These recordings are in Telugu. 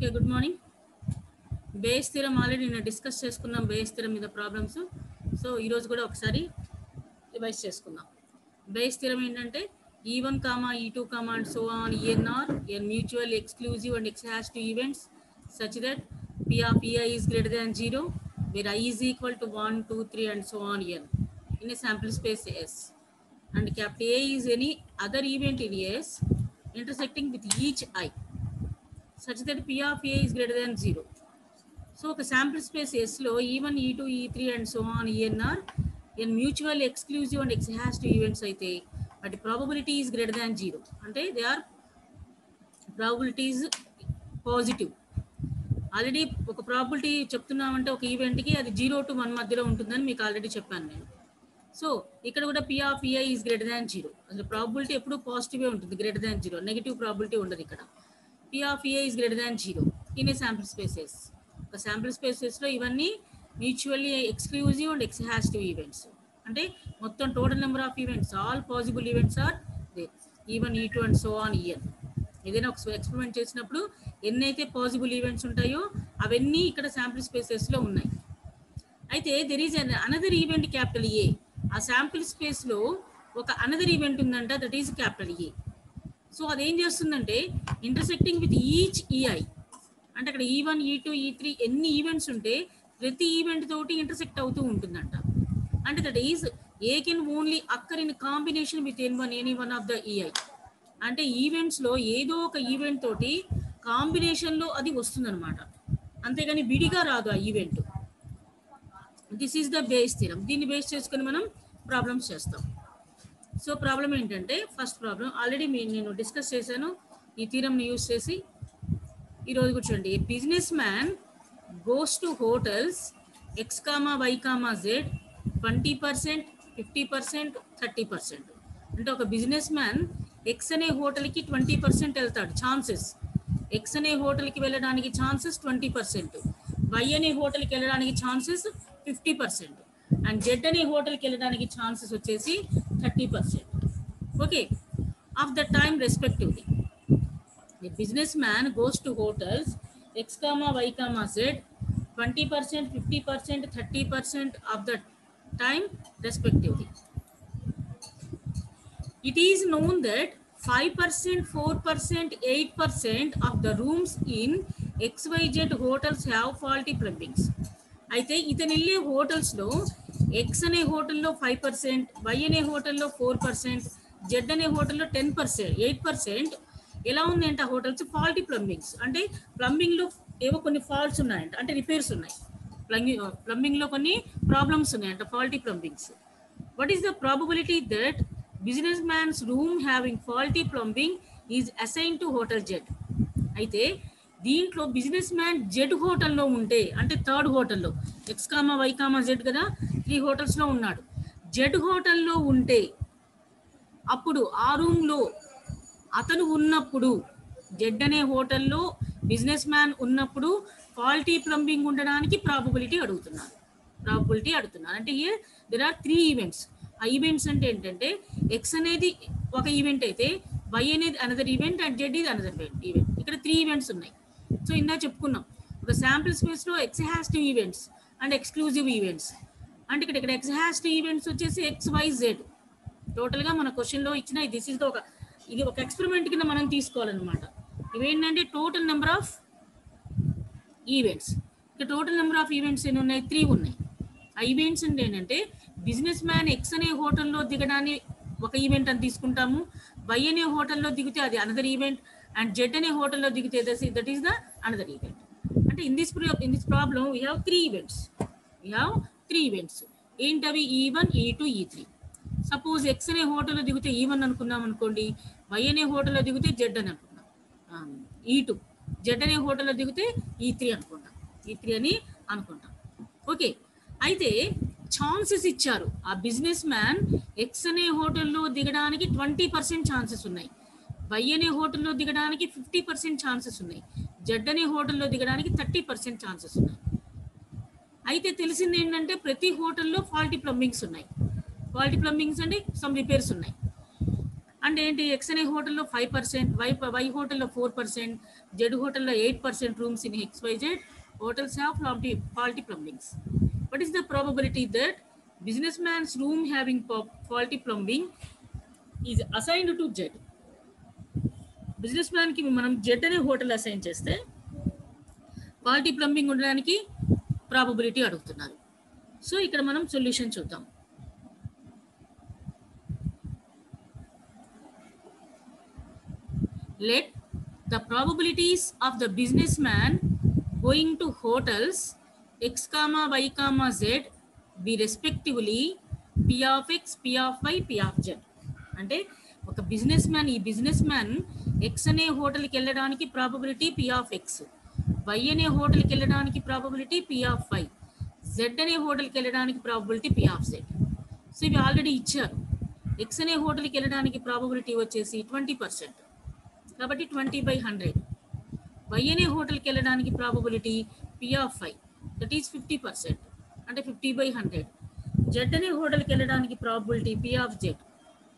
Okay, good morning. బేస్ స్థిరం ఆల్రెడీ నేను డిస్కస్ చేసుకున్నాం. బేస్ స్థిరం మీద ప్రాబ్లమ్స్. సో ఈరోజు కూడా ఒకసారి రివైజ్ చేసుకుందాం. బేస్ స్థిరం ఏంటంటే E1, E2, and so on, En are a mutual, exclusive and exhaustive events such that P of Ei is greater than 0, where I is equal to 1, 2, 3 and so on n in a sample space S. And capital A is any other event in S intersecting with each I such that P of A is greater than 0. So ఒక sample space S లో E1, E2, E3 and so on En are n mutual, exclusive and exhaustive events అయితే వాటి probability is greater than 0 అంటే they are probabilities positive. Already ఒక ప్రాబిలిటీ చెప్తున్నామంటే ఒక ఈవెంట్కి అది 0 to 1 మధ్యలో ఉంటుందని మీకు ఆల్రెడీ చెప్పాను నేను. సో ఇక్కడ కూడా P of Ei is greater than 0. అసలు ప్రాబిలిటీ ఎప్పుడు పాజిటివే ఉంటుంది, గ్రేటర్ దాన్ 0. నెగిటివ్ ప్రాబిలిటీ ఉండదు ఇక్కడ. P of Ei is greater than 0 in a sample spaces. ఒక శాంపుల్ స్పేసెస్లో ఇవన్నీ mutually exclusive and exhaustive events. అంటే మొత్తం total number of events, all possible events are they E1, E2 and so on En. ఏదైనా ఒక ఎక్స్పెరిమెంట్ చేసినప్పుడు ఎన్నైతే పాసిబుల్ ఈవెంట్స్ ఉంటాయో అవన్నీ ఇక్కడ శాంపుల్ స్పేసెస్లో ఉన్నాయి. అయితే there is another event capital ఏ. ఆ శాంపుల్ స్పేస్లో ఒక అనదర్ ఈవెంట్ ఉందంట, that is capital A. So అదేం చేస్తుందంటే ఇంటర్సెక్టింగ్ విత్ ఈచ్ ఈఐ, అంటే అక్కడ E1, E2, E3 ఎన్ని ఈవెంట్స్ ఉంటే ప్రతి ఈవెంట్ తోటి ఇంటర్సెక్ట్ అవుతూ ఉంటుందంట. అంటే that is a can only అక్కర్ in combination with any one of the EI. అంటే ఈవెంట్స్లో ఏదో ఒక ఈవెంట్ తోటి కాంబినేషన్లో అది వస్తుందన్నమాట, అంతేగాని విడిగా రాదు ఆ event. This is the Bayes theorem. దీన్ని బేస్ చేసుకుని మనం ప్రాబ్లమ్స్ చేస్తాం. సో ప్రాబ్లం ఏంటంటే ఫస్ట్ ప్రాబ్లం ఆల్రెడీ నేను డిస్కస్ చేశాను ఈ థియరంని యూజ్ చేసి. ఈరోజు కూర్చోండి. Business man goes to hotels X, Y, Z 20%, 50%, 30%. అంటే ఒక బిజినెస్ మ్యాన్ ఎక్స్ అనే హోటల్కి 20% వెళ్తాడు, ఛాన్సెస్. ఎక్స్ అనే హోటల్కి వెళ్ళడానికి ఛాన్సెస్ 20%, వై అనే హోటల్కి వెళ్ళడానికి ఛాన్సెస్ 50%, అండ్ జెడ్ అనే హోటల్కి వెళ్ళడానికి ఛాన్సెస్ వచ్చేసి 30%. Okay, of the time respectively. The business man goes to hotels X, Y, Z 20%, 50%, 30% of the time respectively. It is known that 5%, 4%, 8% of the rooms in XYZ hotels have faulty plumbings. అయితే ఇతను వెళ్ళే హోటల్స్లో ఎక్స్ అనే హోటల్లో 5%, వై అనే హోటల్లో 4%, జెడ్ అనే హోటల్లో 10%, 8% ఎలా ఉందంటే ఆ హోటల్స్ ఫాల్టీ ప్లంబింగ్స్. అంటే ప్లంబింగ్లో ఏవో కొన్ని ఫాల్ట్స్ ఉన్నాయంట, అంటే రిపేర్స్ ఉన్నాయి. ప్లంబింగ్లో కొన్ని ప్రాబ్లమ్స్ ఉన్నాయంట, faulty plumbings. What is the probability that businessman's room having faulty plumbing is assign to hotel Z. అయితే దీంట్లో బిజినెస్ మ్యాన్ జెడ్ హోటల్లో ఉంటే, అంటే థర్డ్ హోటల్లో X, Y, Z కదా, 3 హోటల్స్లో ఉన్నాడు. జెడ్ హోటల్లో ఉంటే అప్పుడు ఆ రూమ్లో అతను ఉన్నప్పుడు, జెడ్ అనే హోటల్లో బిజినెస్ మ్యాన్ ఉన్నప్పుడు ఫాల్టీ ప్లంబింగ్ ఉండడానికి ప్రాబబిలిటీ అడుగుతున్నారు. అంటే హియర్ దెర్ ఆర్ 3 ఈవెంట్స్. ఆ ఈవెంట్స్ అంటే ఏంటంటే ఎక్స్ అనేది ఒక ఈవెంట్ అయితే వై అనేది అనదర్ ఈవెంట్ అండ్ జెడ్ ఇది అనదర్ ఈవెంట్. ఇక్కడ 3 ఈవెంట్స్ ఉన్నాయి. సో ఇందా చెప్పుకున్నాం ఒక శాంపుల్ స్పేస్లో ఎక్స్హాస్టివ్ ఈవెంట్స్ అండ్ ఎక్స్క్లూజివ్ ఈవెంట్స్. అంటే ఇక్కడ ఎక్స్హాస్టివ్ ఈవెంట్స్ వచ్చేసి XYZ. టోటల్గా మన క్వశ్చన్లో ఇచ్చిన ఇది ఒక ఎక్స్పెరిమెంట్ కింద మనం తీసుకోవాలన్నమాట. ఇవేంటంటే టోటల్ నెంబర్ ఆఫ్ ఈవెంట్స్. ఇక టోటల్ నెంబర్ ఆఫ్ ఈవెంట్స్ ఎన్ని ఉన్నాయి? 3 ఉన్నాయి. ఆ ఈవెంట్స్ అంటే ఏంటంటే బిజినెస్ మ్యాన్ ఎక్స్ అనే హోటల్లో దిగడాన్ని ఒక ఈవెంట్ అని తీసుకుంటాము, వై అనే హోటల్లో దిగితే అది అనదర్ ఈవెంట్, అండ్ జెడ్ అనే హోటల్లో దిగితే that is the another event. అంటే in this problem we have 3 events. ఏంటవి? E1, E2, E3. Suppose X అనే హోటల్లో దిగితే E1 అనుకున్నాం అనుకోండి, వై అనే హోటల్లో దిగితే జెడ్ అని అనుకున్నాం, E2. జెడ్ అనే హోటల్లో దిగితే E3 అని అనుకుంటాం. ఓకే, అయితే ఛాన్సెస్ ఇచ్చారు. ఆ బిజినెస్ మ్యాన్ ఎక్స్ అనే హోటల్లో దిగడానికి 20% ఛాన్సెస్ ఉన్నాయి, వై అనే హోటల్లో దిగడానికి 50% ఛాన్సెస్ ఉన్నాయి, జెడ్ అనే హోటల్లో దిగడానికి 30% ఛాన్సెస్ ఉన్నాయి. అయితే తెలిసింది ఏంటంటే ప్రతి హోటల్లో ఫాల్టీ ప్లంబింగ్స్ ఉన్నాయి. ఫాల్టీ ప్లంబింగ్స్ అంటే సమ్ రిపేర్స్ ఉన్నాయి. అంటే ఏంటి, ఎక్స్ అనే హోటల్లో 5%, వై హోటల్లో 4%, జెడ్ హోటల్లో 8% rooms in XYZ hotels have faulty plumbings. What is the probability that businessman's room having faulty plumbing is assigned to Z? Business మ్యాన్కి మనం జెడ్ అనే హోటల్ అసైన్ చేస్తే ఫాల్టీ ప్లంబింగ్ ఉండడానికి ప్రాబబిలిటీ అడుగుతున్నారు. సో ఇక్కడ మనం సొల్యూషన్ చూద్దాం. Let the probabilities of the businessman going to hotels X, Y, Z be respectively P of X, P of Y, P of Z. అంటే ఒక బిజినెస్ మ్యాన్ ఎక్స్ అనే హోటల్కి వెళ్ళడానికి probability P of X, Y అనే హోటల్కి వెళ్ళడానికి probability P of Y, Z అనే హోటల్కి వెళ్ళడానికి probability P of Z. So ఇవి ఆల్రెడీ ఇచ్చారు. ఎక్స్ అనే హోటల్కి వెళ్ళడానికి ప్రాబబిలిటీ వచ్చేసి 20%, కాబట్టి 20/100. వై అనే హోటల్కి వెళ్ళడానికి probability P of Y, that is 50%, అంటే 50/100. జెడ్ అనే హోటల్కి వెళ్ళడానికి probability P of Z,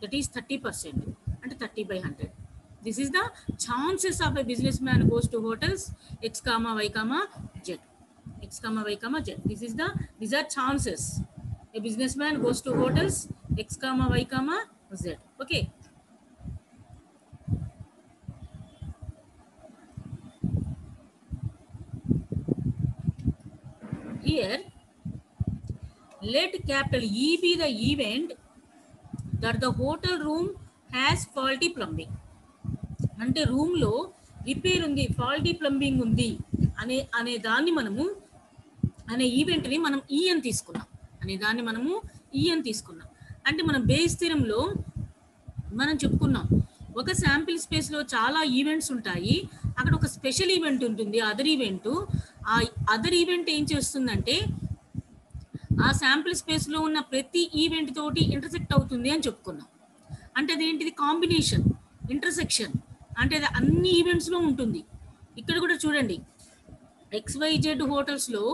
that is 30%, అంటే 30/100. This is the chances of a business man goes to hotels X, Y, Z. X, Y, Z. These are chances. A businessman goes to hotels X, Y, Z. Okay. Here, let capital E be the event that the hotel room has faulty plumbing. అంటే రూమ్లో రిపేర్ ఉంది, ఫాల్టీ ప్లంబింగ్ ఉంది అనే దాన్ని మనము అనే ఈవెంట్ని మనం ఈ అని తీసుకున్నాం. అంటే మనం బేస్ థియరంలో మనం చెప్పుకున్నాం, ఒక శాంపిల్ స్పేస్లో చాలా ఈవెంట్స్ ఉంటాయి, అక్కడ ఒక స్పెషల్ ఈవెంట్ ఉంటుంది, అదర్ ఈవెంట్. ఆ అదర్ ఈవెంట్ ఏం చేస్తుందంటే ఆ శాంపిల్ స్పేస్లో ఉన్న ప్రతి ఈవెంట్ తోటి ఇంటర్సెక్ట్ అవుతుంది అని చెప్పుకున్నాం. అంటే అదేంటిది, కాంబినేషన్, ఇంటర్సెక్షన్, అంటే అది అన్ని ఈవెంట్స్లో ఉంటుంది. ఇక్కడ కూడా చూడండి, XYZ హోటల్స్లో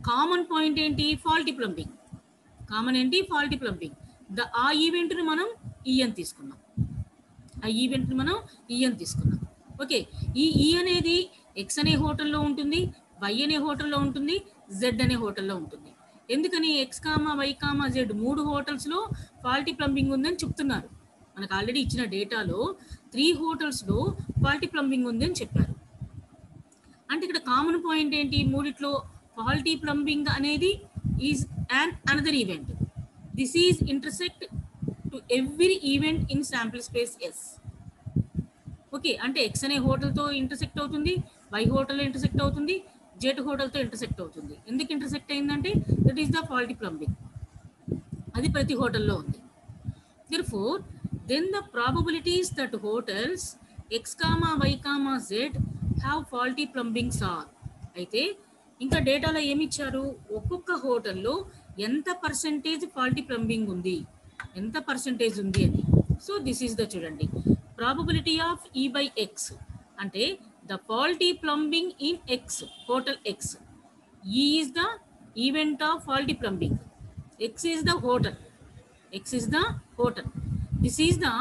కామన్ పాయింట్ ఏంటి, ఫాల్టీ ప్లంబింగ్. ఆ ఈవెంట్ని మనం ఈ అని తీసుకున్నాం. ఓకే, ఈ అనేది ఎక్స్ అనే హోటల్లో ఉంటుంది, వై అనే హోటల్లో ఉంటుంది, జెడ్ అనే హోటల్లో ఉంటుంది. ఎందుకని X, Y, Z 3 హోటల్స్లో ఫాల్టీ ప్లంబింగ్ ఉందని చెప్తున్నారు. మనకు ఆల్రెడీ ఇచ్చిన డేటాలో 3 హోటల్స్లో ఫాల్టీ ప్లంబింగ్ ఉందని చెప్పారు. అంటే ఇక్కడ కామన్ పాయింట్ ఏంటి, మూడిట్లో ఫాల్టీ ప్లంబింగ్ అనేది is another event. This is intersect to every event in sample space S. Okay, అంటే ఎక్స్ అనే హోటల్తో ఇంటర్సెక్ట్ అవుతుంది, వై హోటల్లో ఇంటర్సెక్ట్ అవుతుంది, జెడ్ హోటల్తో ఇంటర్సెక్ట్ అవుతుంది. ఎందుకు ఇంటర్సెక్ట్ అయిందంటే that is the faulty plumbing, అది ప్రతి హోటల్లో ఉంది. Therefore, then the probabilities that hotels X, Y, Z have faulty plumbings are. అయితే ఇంకా డేటాలో ఏమి ఇచ్చారు, ఒక్కొక్క హోటల్లో ఎంత పర్సెంటేజ్ ఫాల్టీ ప్లంబింగ్ ఉంది, అని. సో దిస్ ఈస్ ద చూడండి, ప్రాబబిలిటీ ఆఫ్ E/X అంటే the faulty plumbing in X, hotel X. E is the event of faulty plumbing, X is the hotel. This is the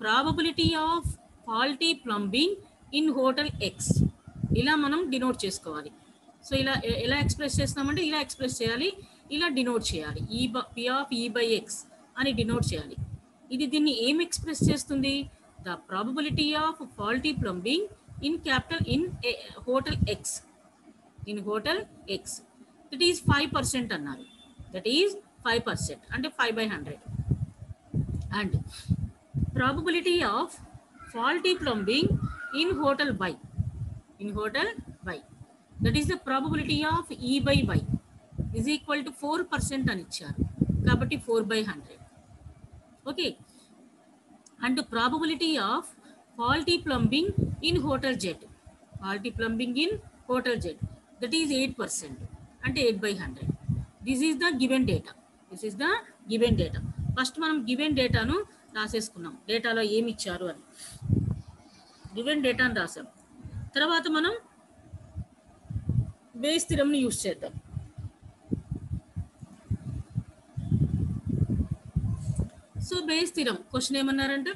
probability of faulty plumbing in hotel X. ఇలా మనం డినోట్ చేసుకోవాలి. సో ఎలా ఎక్స్ప్రెస్ చేస్తామంటే ఇలా ఎక్స్ప్రెస్ చేయాలి, ఇలా డినోట్ చేయాలి. P of E/X అని డినోట్ చేయాలి. దీన్ని ఏం ఎక్స్ప్రెస్ చేస్తుంది, the probability of faulty plumbing in hotel X. That is 5% అన్నారు. దట్ ఈస్ 5%, అంటే 5/100. And probability of faulty plumbing in hotel Y, that is the probability of E/Y is equal to 4% అని ఇచ్చారు, కాబట్టి 4/100. Okay, and probability of faulty plumbing in hotel Z, that is 8%, అంటే 8/100. This is the given data. First మనం గివెన్ డేటాను రాసేసుకున్నాం, డేటాలో ఏమి ఇచ్చారు అని గివెన్ డేటాను రాసాం. తర్వాత మనం బేస్ థియరంని యూజ్ చేద్దాం. సో బేస్ థియరం క్వశ్చన్ ఏమన్నారంటే,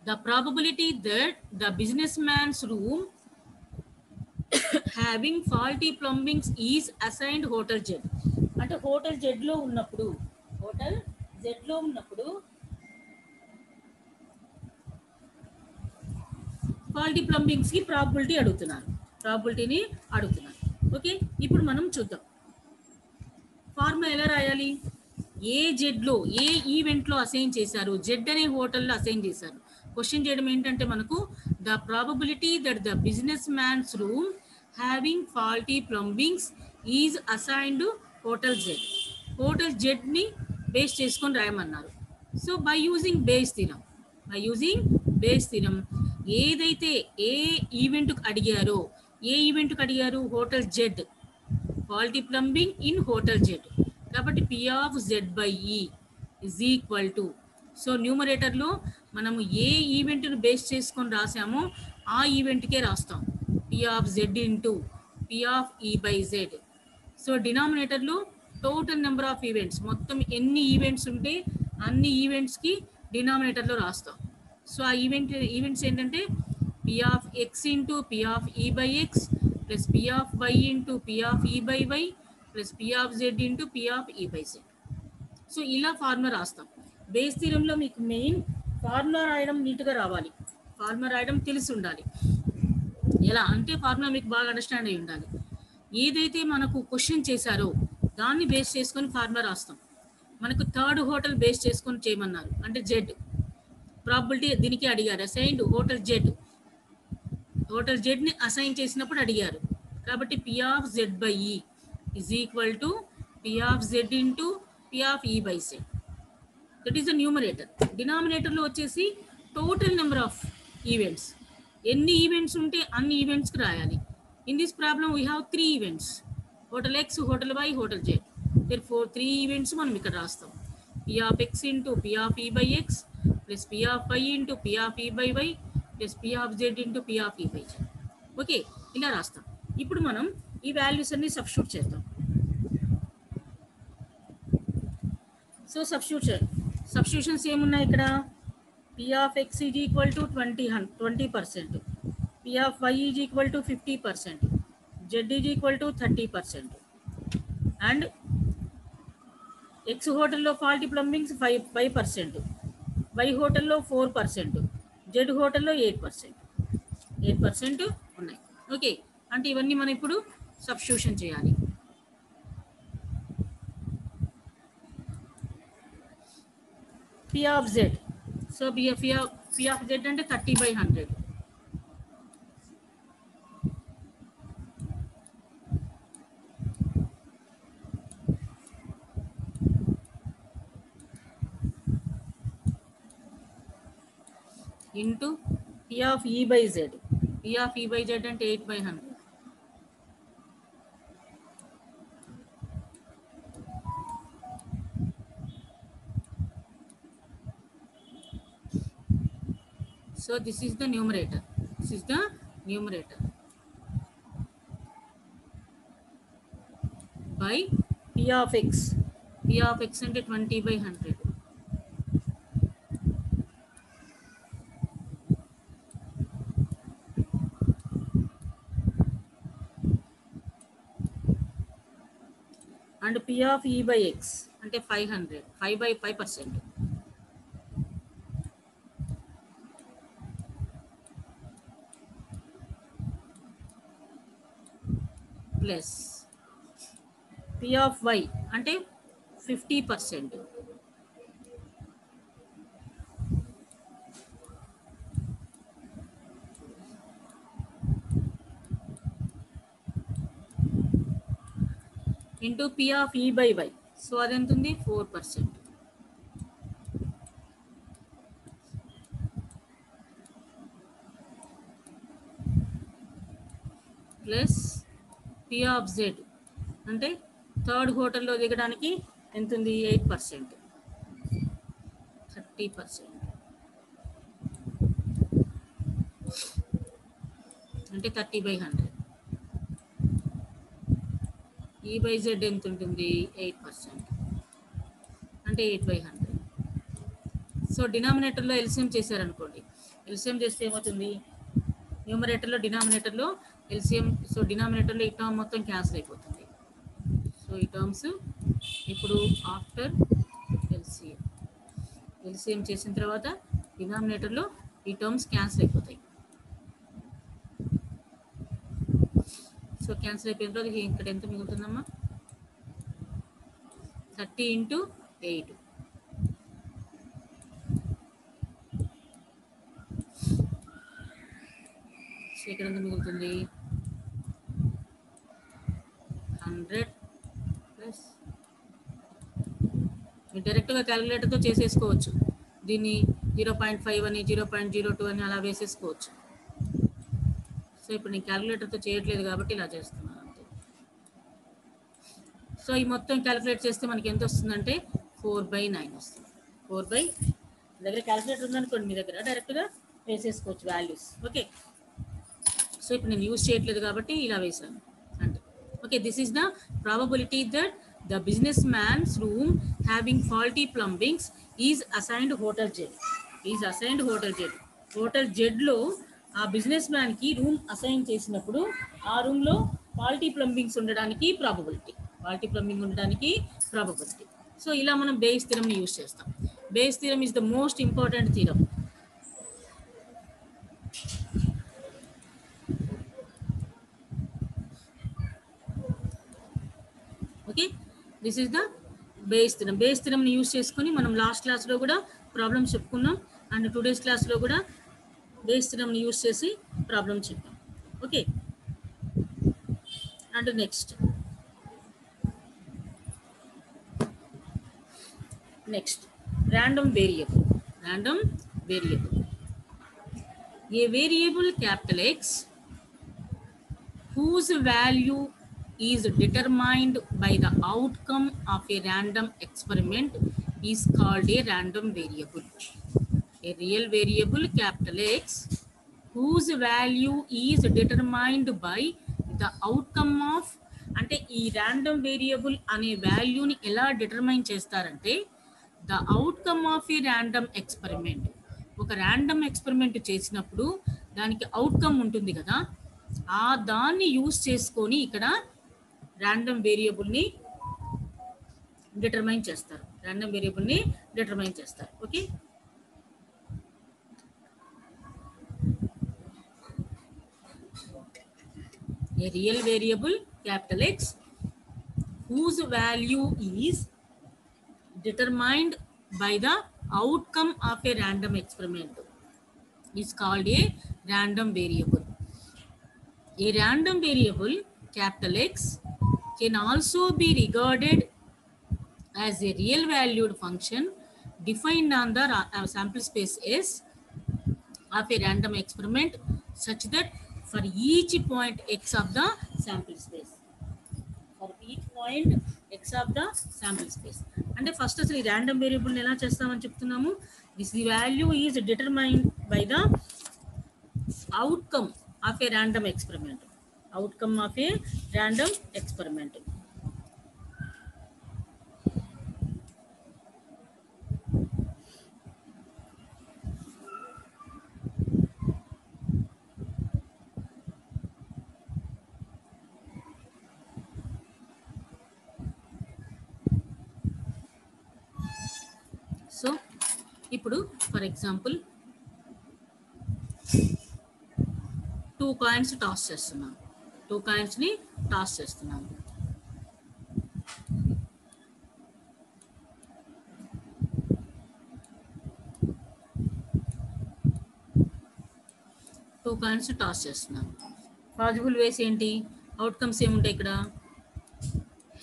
The probability that the businessman's room having faulty plumbing is assigned hotel Z. అంటే హోటల్ జెడ్లో ఉన్నప్పుడు హోటల్ జెడ్లో ఉన్నప్పుడు ఫాల్టీ ప్లంబింగ్స్కి ప్రాబిలిటీని అడుగుతున్నారు. ఓకే, ఇప్పుడు మనం చూద్దాం ఫార్ములా ఎలా రాయాలి. ఏ జెడ్లో ఏ ఈవెంట్లో అసైన్ చేశారు, జెడ్ అనే హోటల్లో అసైన్ చేశారు. క్వశ్చన్ చేయడం ఏంటంటే మనకు the probability that the businessman's room having faulty plumbings is assigned hotel Z. Hotel జెడ్ని బేస్ చేసుకొని రాయమన్నారు. So by using Bayes theorem ఏదైతే ఏ ఈవెంట్కి అడిగారు hotel Z faulty plumbing in hotel Z. కాబట్టి P of Z by E is equal to, so న్యూమరేటర్లో మనము ఏ ఈవెంట్ను బేస్ చేసుకొని రాసామో ఆ ఈవెంట్కే రాస్తాం, P of Z into P of E by Z. So డినామినేటర్లో టోటల్ నెంబర్ ఆఫ్ ఈవెంట్స్, మొత్తం ఎన్ని ఈవెంట్స్ ఉంటే అన్ని ఈవెంట్స్కి డినామినేటర్లో రాస్తాం. సో ఆ ఈవెంట్స్ ఏంటంటే P of X into P of E by X plus P of Y into P of E by Y plus P of Z into P of E by Z. So ఇలా ఫార్ములా రాస్తాం. బేస్ థిరంలో మీకు మెయిన్ ఫార్ములా రాయడం నీట్గా రావాలి, ఫార్ములా రాయడం తెలిసి ఉండాలి. ఎలా అంటే ఫార్ములా మీకు బాగా అండర్స్టాండ్ అయి ఉండాలి. ఏదైతే మనకు క్వశ్చన్ చేశారో దాన్ని బేస్ చేసుకొని ఫార్ములా రాస్తాం. మనకు థర్డ్ హోటల్ బేస్ చేసుకొని చేయమన్నారు అంటే జెడ్ ప్రాబిలిటీ దీనికి అడిగారు, అసైన్డ్ హోటల్ జెడ్ని అసైన్ చేసినప్పుడు అడిగారు. కాబట్టి P of Z by E is equal to P of Z into P of E by Z. That is the numerator. డినామినేటర్లో వచ్చేసి టోటల్ నెంబర్ ఆఫ్ ఈవెంట్స్, ఎన్ని ఈవెంట్స్ ఉంటే అన్ని ఈవెంట్స్కి రాయాలి. In this problem we have 3 events, hotel X, hotel Y, hotel Z. therefore 3 events మనం ఇక్కడ రాస్తాం. P of X into P of E by X plus P of Y into P of E by Y plus P of Z into P of E by Z. Okay, ఇలా రాస్తాం. ఇప్పుడు మనం ఈ వాల్యూస్ అన్ని సబ్స్టిట్యూట్ చేద్దాం. సో సబ్స్టిట్యూషన్స్ ఏమున్నాయి ఇక్కడ? P of X is equal to 20%, P of Y is equal to 50%, Z is equal to 30%, and X హోటల్లో ఫాల్టీ ప్లంబింగ్స్ 5%, వై హోటల్లో 4%, జెడ్ హోటల్లో 8% ఉన్నాయి. ఓకే, అంటే ఇవన్నీ మనం ఇప్పుడు సబ్స్టిట్యూషన్ చేయాలి. P of Z, so P of Z అంటే 30/100 into P of E by Z. P of E by Z అంటే 8/100 so this is the numerator by p of x అంటే 20/100 and p of e by x అంటే 500, 5/5% ప్లస్ p of y అంటే 50%, into p of e by y. So అది ఎంత ఉంది? 4%. ప్లస్ p of z అంటే థర్డ్ హోటల్లో దిగడానికి ఎంత ఉంది? 8%, 30% అంటే 30/100. ఈ బై జెడ్ ఎంత ఉంటుంది? 8% అంటే 8/100. సో డినామినేటర్లో ఎల్సిఎం చేశారనుకోండి ఎల్సిఎం చేస్తే ఏమవుతుంది, న్యూమరేటర్లో డినామినేటర్లో ఎల్సిఎం, సో డినామినేటర్లో ఈ టర్మ్ మొత్తం క్యాన్సిల్ అయిపోతుంది. సో ఈ టర్మ్స్ ఇప్పుడు ఆఫ్టర్ ఎల్సిఎం చేసిన తర్వాత డినామినేటర్లో ఈ టర్మ్స్ క్యాన్సిల్ అయిపోతాయి. సో క్యాన్సిల్ అయిపోయిన తర్వాత ఇక్కడ ఎంత మిగులుతుందమ్మా, 30 × 8. సో ఇక్కడ ఎంత మిగులుతుంది, 100 ప్లస్, మీరు డైరెక్ట్గా క్యాలిక్యులేటర్తో చేసేసుకోవచ్చు. దీన్ని 0.5 అని 0.02 అని అలా వేసేసుకోవచ్చు. సో ఇప్పుడు నేను క్యాలిక్యులేటర్తో చేయట్లేదు కాబట్టి ఇలా చేస్తున్నాను అంతే. సో ఈ మొత్తం క్యాలిక్యులేట్ చేస్తే మనకి ఎంత వస్తుందంటే 4/9 వస్తుంది. 4/, దగ్గర క్యాలిక్యులేటర్ ఉందనుకోండి మీ దగ్గర, డైరెక్ట్గా వేసేసుకోవచ్చు వాల్యూస్. ఓకే, సో ఇప్పుడు నేను యూజ్ చేయట్లేదు కాబట్టి ఇలా వేసాను అంటే. Okay, this is the probability that the businessman's room having faulty plumbings is assigned hotel Z. Hotel జెడ్లో ఆ బిజినెస్ మ్యాన్కి రూమ్ అసైన్ చేసినప్పుడు ఆ రూమ్లో ఫాల్టీ ప్లంబింగ్స్ ఉండడానికి ప్రాబబిలిటీ. సో ఇలా మనం బేస్ థియరంని యూజ్ చేస్తాం. Bayes theorem is the most important theorem. Okay, this is the Bayes theorem. Bayes థియరంని యూజ్ చేసుకొని మనం లాస్ట్ క్లాస్లో కూడా ప్రాబ్లమ్స్ చెప్పుకున్నాం, అండ్ టుడేస్ క్లాస్లో కూడా బేస్ థియరంని యూజ్ చేసి ప్రాబ్లమ్ చెప్పాం. Okay, and next random variable. A variable capital X whose value is determined by the outcome of a random experiment is called a random variable. A real variable capital X whose value is determined by the outcome of, అంటే ఈ random variable అనే వాల్యూని ఎలా డిటర్మైన్ చేస్తారంటే the outcome of a random experiment. ఒక ర్యాండమ్ ఎక్స్పెరిమెంట్ చేసినప్పుడు దానికి అవుట్కమ్ ఉంటుంది కదా, ఆ దాన్ని యూజ్ చేసుకొని ఇక్కడ ర్యాండమ్ వేరియబుల్ని డిటర్మైన్ చేస్తారు. Okay, a real variable capital X whose value is determined by the outcome of a random experiment is called a random variable. A random variable capital X can also be regarded as a real valued function defined on the sample space S of a random experiment such that for each point X of the sample space. అంటే ఫస్ట్ అసలు ఈ ర్యాండమ్ వేరియబుల్ని ఎలా చేస్తామని చెప్తున్నాము. This value is determined by the outcome of a random experiment. So ఇప్పుడు ఫర్ ఎగ్జాంపుల్ 2 కాయిన్స్ టాస్ చేస్తున్నాను. 2 కాయిన్స్ని టాస్ చేస్తున్నాను. పాజిబుల్ వేస్ ఏంటి, అవుట్కమ్స్ ఏముంటాయి ఇక్కడ,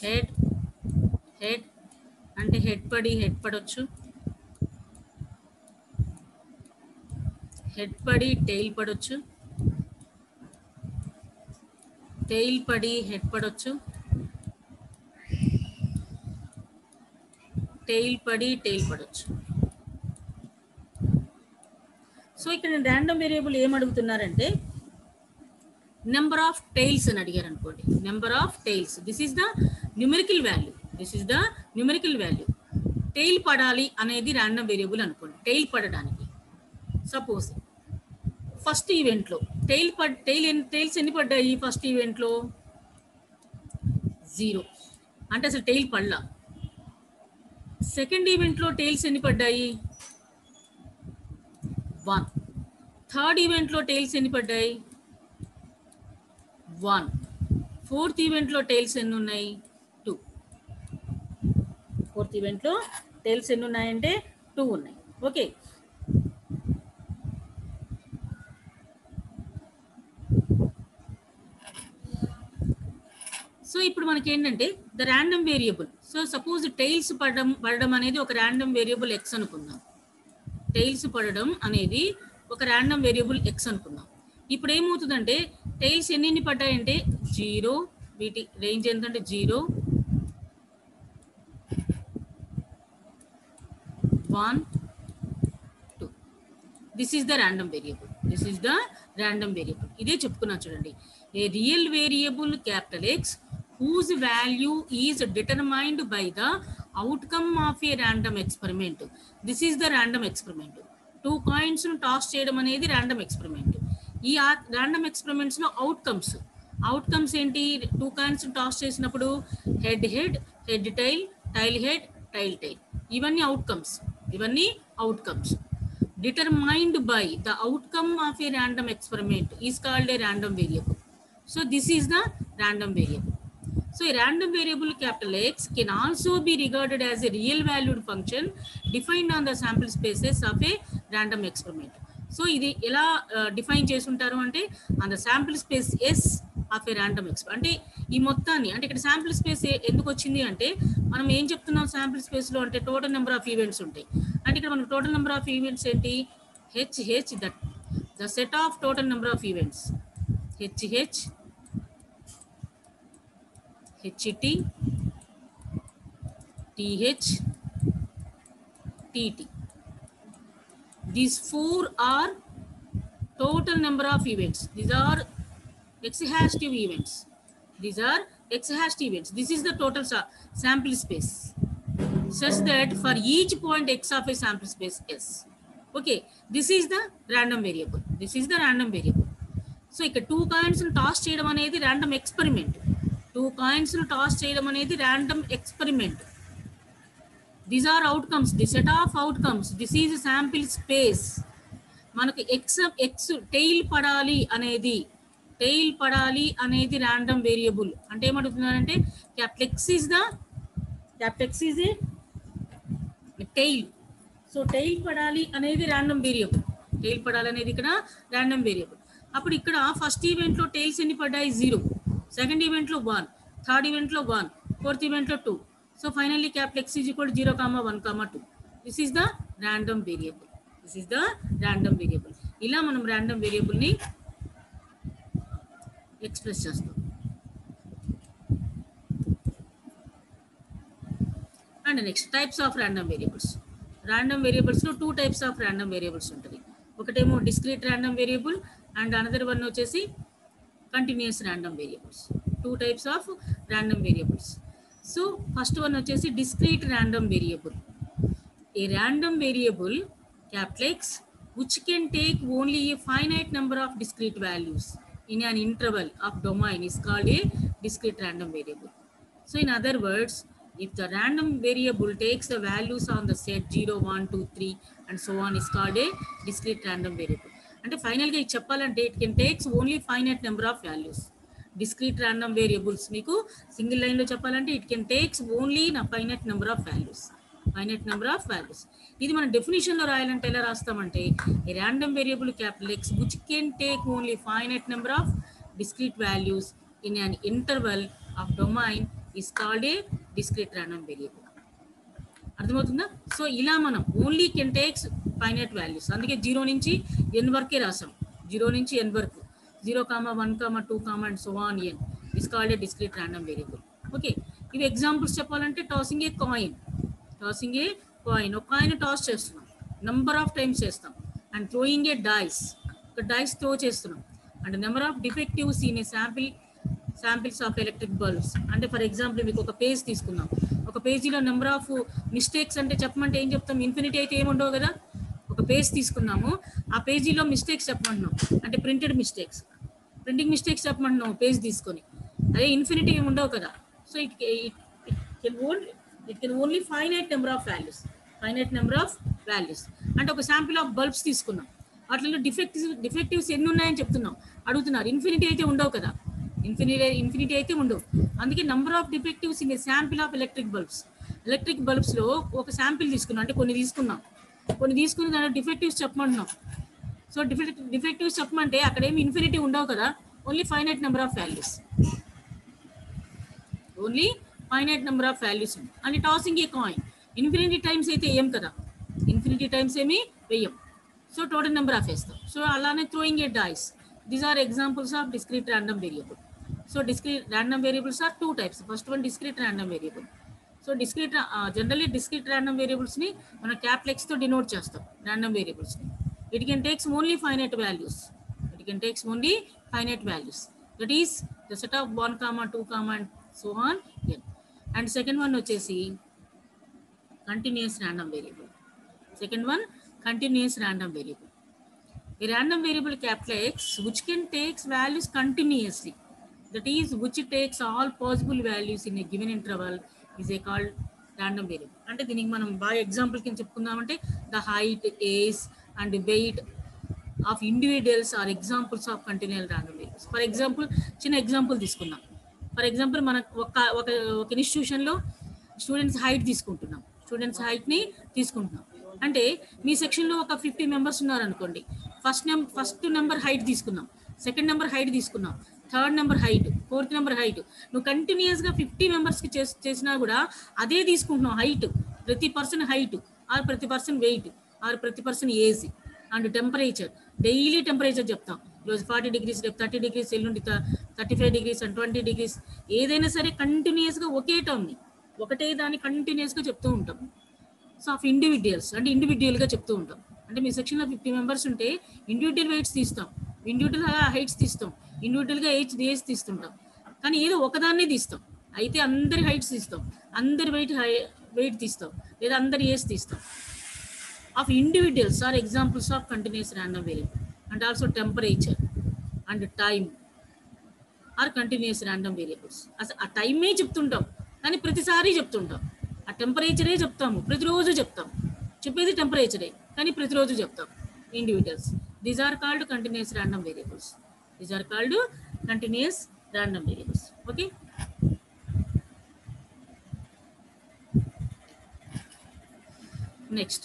హెడ్ అంటే హెడ్ పడవచ్చు, హెడ్ పడి టెయిల్ పడవచ్చు, టెయిల్ పడి హెడ్ పడవచ్చు, టెయిల్ పడి టెయిల్ పడవచ్చు. సో ఇక్కడ నేను ర్యాండమ్ వేరియబుల్ ఏం అడుగుతున్నారంటే నెంబర్ ఆఫ్ టెయిల్స్ అని అడిగారు అనుకోండి. Number of tales, this is the numerical value. Tail పడాలి అనేది ర్యాండమ్ వేరియబుల్ అనుకోండి. టెయిల్ పడడానికి సపోజ్ ఫస్ట్ ఈవెంట్లో టైల్స్ ఎన్ని పడ్డాయి? ఫస్ట్ ఈవెంట్లో 0, అంటే అసలు టైల్ పడలా. సెకండ్ ఈవెంట్లో టైల్స్ ఎన్ని పడ్డాయి? 1. థర్డ్ ఈవెంట్లో టైల్స్ ఎన్ని పడ్డాయి? 1. ఫోర్త్ ఈవెంట్లో టైల్స్ ఎన్ని ఉన్నాయి? 2. ఫోర్త్ ఈవెంట్లో టైల్స్ ఎన్ని ఉన్నాయంటే 2 ఉన్నాయి. ఓకే, సో ఇప్పుడు మనకి ఏంటంటే the random variable. So suppose tiles పడడం అనేది ఒక ర్యాండమ్ వేరియబుల్ ఎక్స్ అనుకుందాం. టైల్స్ పడడం అనేది ఒక ర్యాండమ్ వేరియబుల్ ఎక్స్ అనుకుందాం. ఇప్పుడు ఏమవుతుందంటే టైల్స్ ఎన్ని పడ్డాయంటే 0, వీటి రేంజ్ ఎంతంటే 0, 1, 2. This is the random variable. ఇదే చెప్పుకున్నా చూడండి. ఏ real variable capital X whose value is determined by the outcome of a random experiment. This is the random experiment. 2 coins toss చేయడం అనేది ర్యాండమ్ ఎక్స్పెరిమెంట్. ఈ ర్యాండమ్ ఎక్స్పెరిమెంట్స్ లో అవుట్కమ్స్ ఏంటి? 2 కాయిన్స్ టాస్ చేసినప్పుడు head tail, tail head, tail. ఇవన్నీ outcomes. Determined by the outcome of a random experiment is called a random variable. So this is the random variable. So a random variable capital X can also be regarded as a real valued function defined on the sample spaces of a random experiment. So ఇది ఎలా డిఫైన్ చేసుంటారు అంటే on the sample space S of a random experiment. అంటే ఈ మొత్తాన్ని, అంటే ఇక్కడ sample space ఎందుకు వచ్చింది అంటే మనం ఏం చెప్తున్నాం sample space లో అంటే టోటల్ నెంబర్ ఆఫ్ ఈవెంట్స్ ఉంటాయి. అంటే ఇక్కడ మనకు టోటల్ నెంబర్ ఆఫ్ ఈవెంట్స్ ఏంటి? HH, that the set of total number of events. HH, HT, TH, TT. These 4 are total number of events. These are exhaustive events. This is the total sample space, such that for each point X of a sample space S. Okay, this is the random variable. So ఇక్కడ 2 coins toss చేయడం అనేది random experiment. 2 coins toss చేయడం అనేది random experiment. These are outcomes, the set of outcomes. This is sample space. మనకు x టైల్ పడాలి అనేది random variable. అంటే ఏమడుగుతున్నారంటే X is a tail. సో టైల్ పడాలి అనేది random variable. ఇక్కడ random variable. అప్పుడు ఇక్కడ ఫస్ట్ ఈవెంట్లో టైల్స్ ఎన్ని పడ్డాయి? 0. సెకండ్ ఈవెంట్లో 1, థర్డ్ ఈవెంట్లో 1, ఫోర్త్ ఈవెంట్లో 2. So finally X is equal to 0, 1, 2. This is the random variable. ఇలా మనం ర్యాండమ్ వేరియబుల్ని ఎక్స్ప్రెస్ చేస్తాం. And next types of random variables. Random వేరియబుల్స్లో 2 టైప్స్ ఆఫ్ ర్యాండమ్ వేరియబుల్స్ ఉంటుంది. ఒకటేమో discrete random variable and another one వచ్చేసి continuous random variables. 2 types of random variables. So first one వచ్చేసి discrete random variable. A random variable capital X which can take only a finite number of discrete values in an interval of domain is called a discrete random variable. So in other words, if the random variable takes the values on the set 0, 1, 2, 3 and so on is called a discrete random variable. అంటే ఫైనల్గా ఇది చెప్పాలంటే it can takes only finite number of values. Discrete random variables మీకు సింగిల్ లైన్లో చెప్పాలంటే it can takes only finite number of values. ఇది మన డెఫినేషన్లో రాయాలంటే ఎలా రాస్తామంటే a random variable capital X which can take only finite number of discrete values in an interval of domain is called a discrete random variable. అర్థమవుతుందా? సో ఇలా మనం only can takes finite values, అందుకే 0 నుంచి n వరకే రాసాం. 0 నుంచి n వరకు 0, 1, 2 and so on n is called a discrete random variable. Okay, ఇవి ఎగ్జాంపుల్స్ చెప్పాలంటే టాసింగ్ ఏ కాయిన్. ఒక కాయిన్ టాస్ చేస్తున్నాం, నెంబర్ ఆఫ్ టైమ్స్ చేస్తాం. అండ్ థ్రోయింగ్ ఏ డైస్, ఒక డైస్ త్రో చేస్తున్నాం. And number of defectives in A samples of electric bulbs. అంటే ఫర్ ఎగ్జాంపుల్ మీకు ఒక పేజ్ తీసుకుందాం, ఒక పేజీలో నెంబర్ ఆఫ్ మిస్టేక్స్ అంటే చెప్పమంటే ఏం చెప్తాం? ఇన్ఫినిటీ అయితే ఏముండవు కదా. ఒక పేజ్ తీసుకున్నాము, ఆ పేజీలో మిస్టేక్స్ చెప్పమంటున్నాం, అంటే ప్రింటింగ్ మిస్టేక్స్ చెప్పమంటున్నాం పేజ్ తీసుకొని. అదే ఇన్ఫినిటీ ఉండవు కదా. So it can only finite number of values. అంటే ఒక శాంపిల్ ఆఫ్ బల్బ్స్ తీసుకున్నాం, వాటిలో డిఫెక్టివ్స్ ఎన్ని ఉన్నాయని చెప్తున్నాం, అడుగుతున్నారు. ఇన్ఫినిటీ అయితే ఉండవు కదా, ఇన్ఫినిటీ అయితే ఉండవు. అందుకే number of defectives in a sample of electric బల్బ్స్లో ఒక శాంపిల్ తీసుకున్నాం, అంటే కొన్ని తీసుకుని దాని డిఫెక్టివ్స్ చెప్పమంటున్నాం. సో డిఫెక్టివ్స్ చెప్పమంటే అక్కడ ఏమి ఇన్ఫినిటీ ఉండవు కదా, only finite number of values ఉంది. అని tossing a coin, infinity times అయితే ఏం కదా, ఇన్ఫినిటీ టైమ్స్ ఏమి వేయం. సో టోటల్ నెంబర్ ఆఫ్ వేస్తాం. సో అలానే throwing a dice. These are examples of discrete random variable. So discrete random variables are two types. First one, discrete random variable. So generally discrete random variables ni mana capital X to denote chestam random variables ni. It can takes only finite values. That is the set of 1, 2, and so on n. And second one vachesi continuous random variable. A random variable capital X which can takes values continuously. That is, which takes all possible values in a given interval is called random variable. అంటే దీనికి మనం బాగా ఎగ్జాంపుల్ కింద చెప్పుకుందామంటే the height, age and weight of individuals are examples of continuous random variables. For example, చిన్న ఎగ్జాంపుల్ తీసుకుందాం. ఫర్ ఎగ్జాంపుల్ మనకు ఒక ఇన్స్టిట్యూషన్లో స్టూడెంట్స్ హైట్ని తీసుకుంటున్నాం. అంటే మీ సెక్షన్లో ఒక 50 మెంబర్స్ ఉన్నారనుకోండి. ఫస్ట్ నెంబర్ హైట్ తీసుకున్నాం, సెకండ్ నెంబర్ హైట్ తీసుకున్నాం, third number height, fourth number height. నువ్వు కంటిన్యూస్గా 50 మెంబర్స్కి చేసినా కూడా అదే తీసుకుంటున్నావు హైట్. ప్రతి పర్సన్ హైట్ ఆర్ ప్రతి పర్సన్ వెయిట్ ఆర్ ప్రతి person age and temperature. Daily temperature చెప్తాం. ఈరోజు 40 degrees, రేపు 30 degrees, ఎల్లుండి 35 degrees అండ్ 20 degrees. ఏదైనా సరే కంటిన్యూస్గా ఒకే టర్మ్ని ఒకటే దాన్ని కంటిన్యూస్గా చెప్తూ ఉంటాం. సో ఆఫ్ ఇండివిజువల్స్ అంటే ఇండివిజువల్గా చెప్తూ ఉంటాం. అంటే మీ సెక్షన్లో 50 మెంబర్స్ ఉంటే ఇండివిజువల్ వెయిట్స్ తీస్తాం, ఇండివిజువల్గా హైట్స్ తీస్తాం, ఇండివిజువల్గా ఏజ్ తీస్తుంటాం. కానీ ఏదో ఒకదాన్నే తీస్తాం. అయితే అందరి హైట్స్ తీస్తాం, అందరి వెయిట్ తీస్తాం, లేదా అందరి ఏజ్ తీస్తాం. Of individuals are examples of continuous random variable. And also temperature and time are continuous random variables. అసలు ఆ టైమే చెప్తుంటాం కానీ ప్రతిసారి చెప్తుంటాం. ఆ టెంపరేచరే చెప్తాము, ప్రతిరోజు చెప్తాం. చెప్పేది టెంపరేచరే కానీ ప్రతిరోజు చెప్తాం. Individuals, these are called continuous random variables. Okay. Next,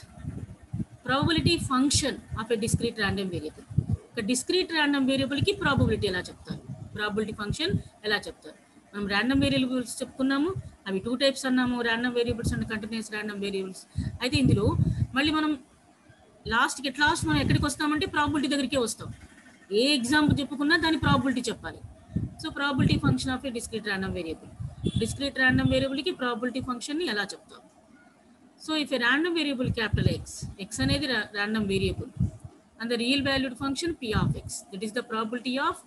probability function of a discrete random variable. ఒక discrete random variable కి probability ఎలా చెప్తారు, probability function ఎలా చెప్తారు. మనం random variables చెప్పుకున్నాము, అవి 2 types అన్నాము, random variables and continuous random variables. అయితే ఇందులో మళ్ళీ మనం లాస్ట్ మనం ఎక్కడికి వస్తామంటే ప్రాబబిలిటీ దగ్గరికే వస్తాం. ఏ ఎగ్జాంపుల్ చెప్పుకున్నా దాని ప్రాబబిలిటీ చెప్పాలి. So probability function of a discrete random వేరియబుల్కి ప్రాబబిలిటీ ఫంక్షన్ని ఎలా చెప్తాం. So if a random variable capital X అనేది random variable and the real valued function p of x, that is the probability of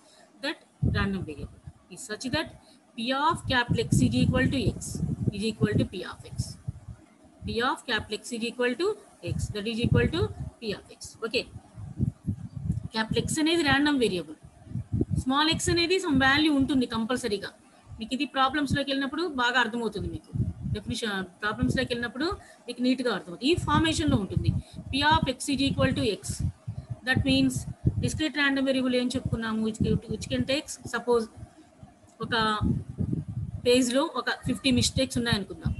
that random variable is such that p of capital X is equal to x is equal to p of x. p of capital X is equal to x, that is equal to p of x. Okay. Capital X అనేది ర్యాండమ్ వేరియబుల్, స్మాల్ ఎక్స్ అనేది సమ్ వాల్యూ ఉంటుంది కంపల్సరీగా. మీకు ఇది ప్రాబ్లమ్స్లోకి వెళ్ళినప్పుడు బాగా అర్థమవుతుంది. మీకు డెఫినిషన్ ప్రాబ్లమ్స్లోకి వెళ్ళినప్పుడు మీకు నీట్గా అర్థమవుతుంది. ఈ ఫార్మేషన్లో ఉంటుంది. p of x is equal to x. That means discrete random variable ఏం చెప్పుకున్నాము, విచ్ కెన్ టేక్స్, సపోజ్ ఒక పేజ్లో ఒక 50 మిస్టేక్స్ ఉన్నాయి అనుకుందాం.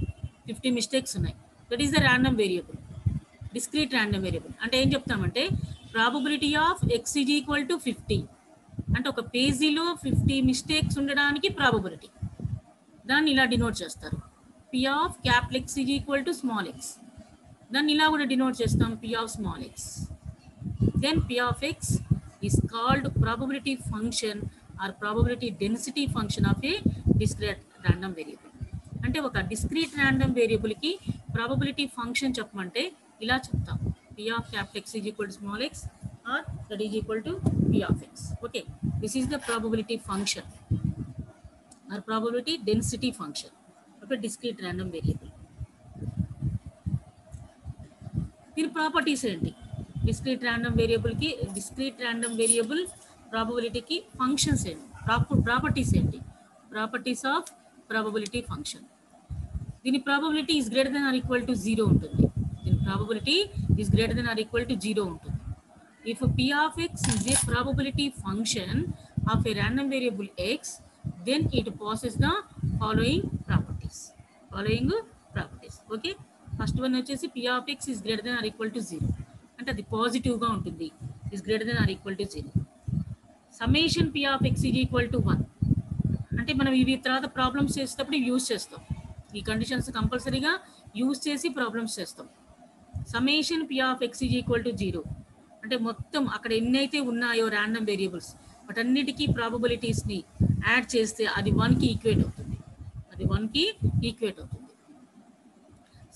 50 మిస్టేక్స్ ఉన్నాయి. That is the random variable, discrete random variable. అంటే ఏం చెప్తామంటే probability of x is equal to 50. అంటే ఒక పేజీలో 50 మిస్టేక్స్ ఉండడానికి ప్రాబబిలిటీ, దాన్ని ఇలా డినోట్ చేస్తారు. p of capital X is equal to small x, దాన్ని ఇలా కూడా డినోట్ చేస్తాం, p of small x. Then p of x is called probability function or probability density function of a discrete random variable. అంటే ఒక డిస్క్రీట్ ర్యాండమ్ వేరియబుల్కి ప్రాబబిలిటీ ఫంక్షన్ చెప్పమంటే ఇలా చెప్తాం, p of capital X is equal to small x or that is equal to p of x. Okay, this is the probability function or probability density function of a discrete random variable. దీని ప్రాపర్టీస్ ఏంటి, డిస్క్రీట్ ర్యాండమ్ వేరియబుల్కి డిస్క్రీట్ ర్యాండమ్ వేరియబుల్ ప్రాబబిలిటీకి ఫంక్షన్స్ ఏంటి, ప్రాపర్టీస్ ఏంటి, ప్రాపర్టీస్ ఆఫ్ ప్రాబబిలిటీ ఫంక్షన్. దీని probability is greater than or equal to 0 ఉంటుంది. దీని probability is greater than or equal to 0 ఉంటుంది. If p of x is a probability function of a random variable x, then it possesses the following properties. Okay. First one వచ్చేసి p of x is greater than or equal to 0. అంటే అది పాజిటివ్ గా ఉంటుంది. is greater than or equal to 0. Summation p of x is equal to 1. అంటే మనం ఇవి తర్వాత ప్రాబ్లమ్స్ చేసేటప్పుడు యూజ్ చేస్తాం. ఈ కండిషన్స్ కంపల్సరీగా యూజ్ చేసి ప్రాబ్లమ్స్ చేస్తాం. Summation p of x is equal to 0. అంటే మొత్తం అక్కడ ఎన్నైతే ఉన్నాయో ర్యాండమ్ వేరియబుల్స్ వాటన్నిటికీ ప్రాబబిలిటీస్ని యాడ్ చేస్తే అది 1కి ఈక్వేట్ అవుతుంది.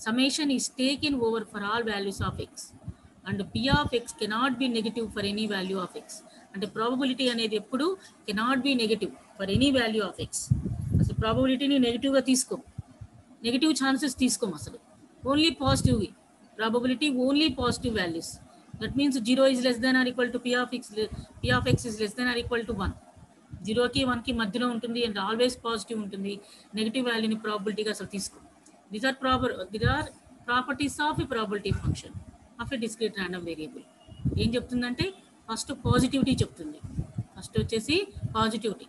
Summation is taken over for all values of X and P of X cannot be negative for any value of X. అంటే ప్రాబబిలిటీ అనేది ఎప్పుడు cannot be negative for any value of X. అసలు ప్రాబబిలిటీని నెగటివ్గా తీసుకోం, నెగటివ్ ఛాన్సెస్ తీసుకోం అసలు. Only positive probability, only positive values. That means 0 is less than or equal to p of x is less than or equal to 1. 0కి 1కి మధ్యలో ఉంటుంది అండ్ ఆల్వేస్ పాజిటివ్ ఉంటుంది. నెగిటివ్ వాల్యూని ప్రాబిలిటీగా అసలు తీసుకో. These are properties of a probability function of a discrete random variable. ఏం చెప్తుందంటే ఫస్ట్ పాజిటివిటీ చెప్తుంది. ఫస్ట్ వచ్చేసి పాజిటివిటీ.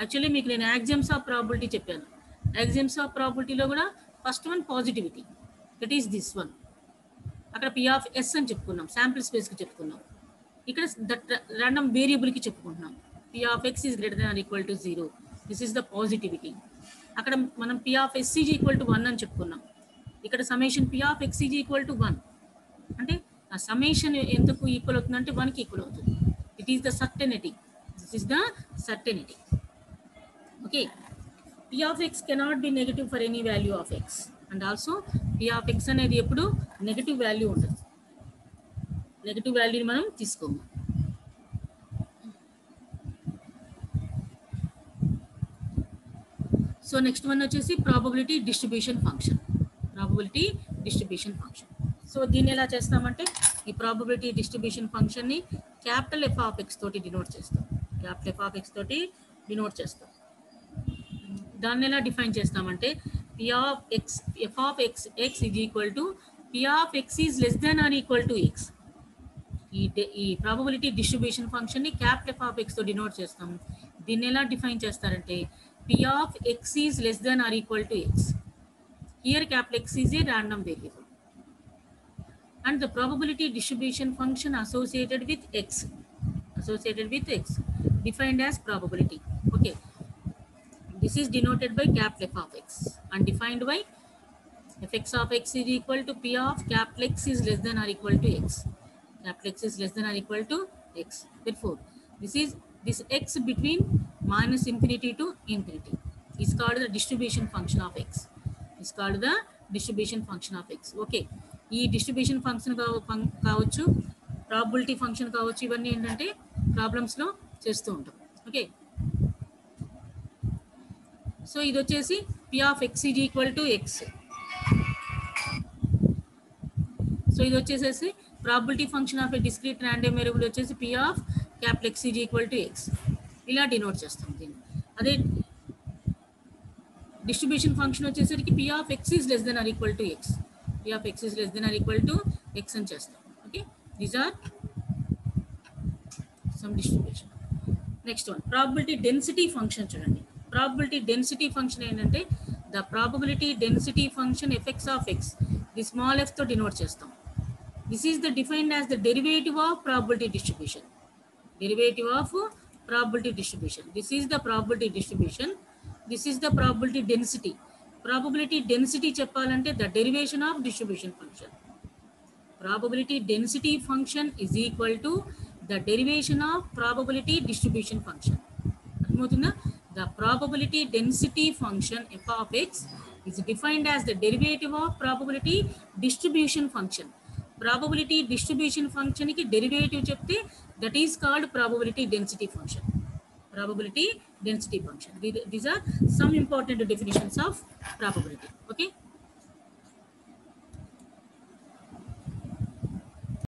యాక్చువల్లీ మీకు నేను యాక్సియమ్స్ ఆఫ్ ప్రాబిలిటీ చెప్పాను. యాక్సియమ్స్ ఆఫ్ ప్రాబిలిటీలో కూడా first one positivity, that is this one. అక్కడ పి ఆఫ్ ఎస్ అని చెప్పుకున్నాం, శాంపిల్ స్పేస్కి చెప్పుకున్నాం. ఇక్కడ దట్ ర్యాండమ్ వేరియబుల్కి చెప్పుకుంటున్నాం. P of X is greater than or equal to 0. This is the positivity. అక్కడ మనం P of S is equal to 1 అని చెప్పుకున్నాం. ఇక్కడ summation P of X is equal to 1. అంటే ఆ సమేషన్ ఎందుకు ఈక్వల్ అవుతుందంటే 1కి ఈక్వల్ అవుతుంది. It is the certainty. This is the certainty. Okay. P of X cannot be negative for any value of X. And also P of X అనేది ఎప్పుడు నెగటివ్ వాల్యూ ఉంటుంది. నెగటివ్ వాల్యూని మనం తీసుకోము. సో నెక్స్ట్ వన్ వచ్చేసి ప్రాబబిలిటీ డిస్ట్రిబ్యూషన్ ఫంక్షన్. సో దీన్ని ఎలా చేస్తామంటే ఈ ప్రాబబిలిటీ డిస్ట్రిబ్యూషన్ ఫంక్షన్ని క్యాపిటల్ ఎఫ్ ఆఫ్ ఎక్స్ తోటి డినోట్ చేస్తాం. దాన్ని ఎలా డిఫైన్ చేస్తామంటే p of x f of x is equal to p of x is less than or equal to x. ఈ ప్రాబబిలిటీ డిస్ట్రిబ్యూషన్ ఫంక్షన్ని క్యాపిటల్ ఎఫ్ ఆఫ్ ఎక్స్ తో డినోట్ చేస్తాం. దీన్ని ఎలా డిఫైన్ చేస్తారంటే p of x is less than or equal to x. Here capital X is a random variable and the probability distribution function associated with x defined as probability. Okay. This is denoted by capital F of x and defined by fx of x is equal to p of capital X is less than or equal to x. Capital X is less than or equal to x. Therefore, this x between minus infinity to infinity is called the distribution function of x. Okay. ఈ డిస్ట్రిబ్యూషన్ ఫంక్షన్ కావచ్చు, ప్రాబబిలిటీ ఫంక్షన్ కావచ్చు, ఇవన్నీ ఏంటంటే ప్రాబ్లమ్స్లో చేస్తూ ఉంటాం. ఓకే. సో ఇది వచ్చేసి p of x is equal to x. So ఇది వచ్చేసేసి probability function of a discrete random variable వచ్చేసి p of capital X is equal to x. ఇలా డినోట్ చేస్తాం దీన్ని. అదే డిస్ట్రిబ్యూషన్ ఫంక్షన్ వచ్చేసరికి p of x is less than or equal to x. p of x is less than or equal to x అని చేస్తాం. Okay. These are some distribution. Next one probability density function చూడండి. ప్రాబబిలిటీ డెన్సిటీ ఫంక్షన్ ఏంటంటే the probability density function effects of X the small f తో డినోట్ చేస్తాం. This is the defined as the derivative of probability distribution. This is the probability distribution. This is the probability density. Probability density చెప్పాలంటే the derivation of distribution function. Probability density function is equal to the derivation of probability distribution function. అర్థమవుతుందా? The probability density function f of x is defined as the derivative of probability distribution function. Probability distribution function ki derivative chepte that is called probability density function. These are some important definitions of probability. Okay.